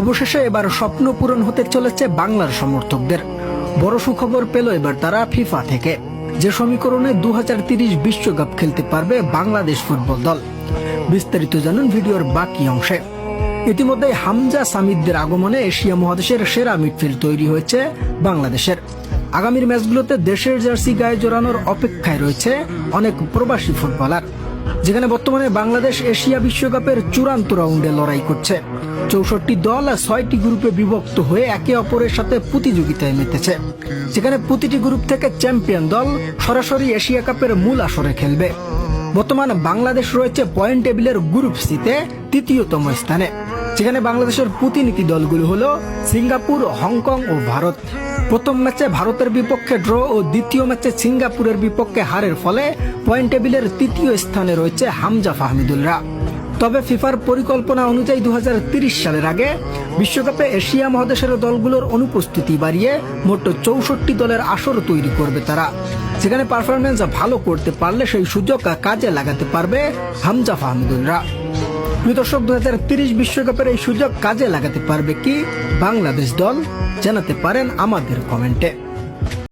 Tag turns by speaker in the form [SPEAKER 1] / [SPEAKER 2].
[SPEAKER 1] অবশেষে এবার স্বপ্ন পূরণ হতে চলেছে বাংলার সমর্থকদের। বড় সুখবর পেল এবার তারা ফিফা থেকে, যে সমীকরণে 2030 বিশ্বকাপ খেলতে পারবে বাংলাদেশ ফুটবল দল। বিস্তারিত জানুন ভিডিওর বাকি অংশে। ইতিমধ্যে হামজা সামিদদের আগমনে এশিয়া মহাদেশের সেরা মিডফিল্ড তৈরি হয়েছে বাংলাদেশের। আগামীর ম্যাচগুলোতে দেশের জার্সি গায়ে জড়ানোর অপেক্ষায় রয়েছে অনেক প্রবাসী ফুটবলার, যেখানে বর্তমানে বাংলাদেশ এশিয়া বিশ্বকাপের চূড়ান্ত রাউন্ডে লড়াই করছে। 64 দল 6টি গ্রুপে বিভক্ত হয়ে একে অপরের সাথে প্রতিযোগিতায় মেতেছে, যেখানে প্রতিটি গ্রুপ থেকে চ্যাম্পিয়ন দল সরাসরি এশিয়া কাপের মূল আসরে খেলবে। বর্তমানে বাংলাদেশ রয়েছে পয়েন্ট টেবিলের গ্রুপ সিতে তৃতীয়তম স্থানে, যেখানে বাংলাদেশের প্রতিনিধি দলগুলো হলো সিঙ্গাপুর, হংকং ও ভারত। প্রথম ম্যাচে ভারতের বিপক্ষে ড্র ও দ্বিতীয় ম্যাচে সিঙ্গাপুরের বিপক্ষে হারের ফলে পয়েন্ট টেবিলের তৃতীয় স্থানে রয়েছে হামজা ফাহমিদুলরা। তবে ফিফার পরিকল্পনা অনুযায়ী 2030 সালের আগে বিশ্বকাপে এশিয়া মহাদেশের দলগুলোর অনুপস্থিতি বাড়িয়ে মোট 64 দলের আসর তৈরি করবে তারা, যেখানে পারফরমেন্স ভালো করতে পারলে সেই সুযোগ কাজে লাগাতে পারবে হামজা ফাহমিদুলরা। দর্শক, 2030 বিশ্বকাপের এই সুযোগ কাজে লাগাতে পারবে কি বাংলাদেশ দল? জানাতে পারেন আমাদের কমেন্টে।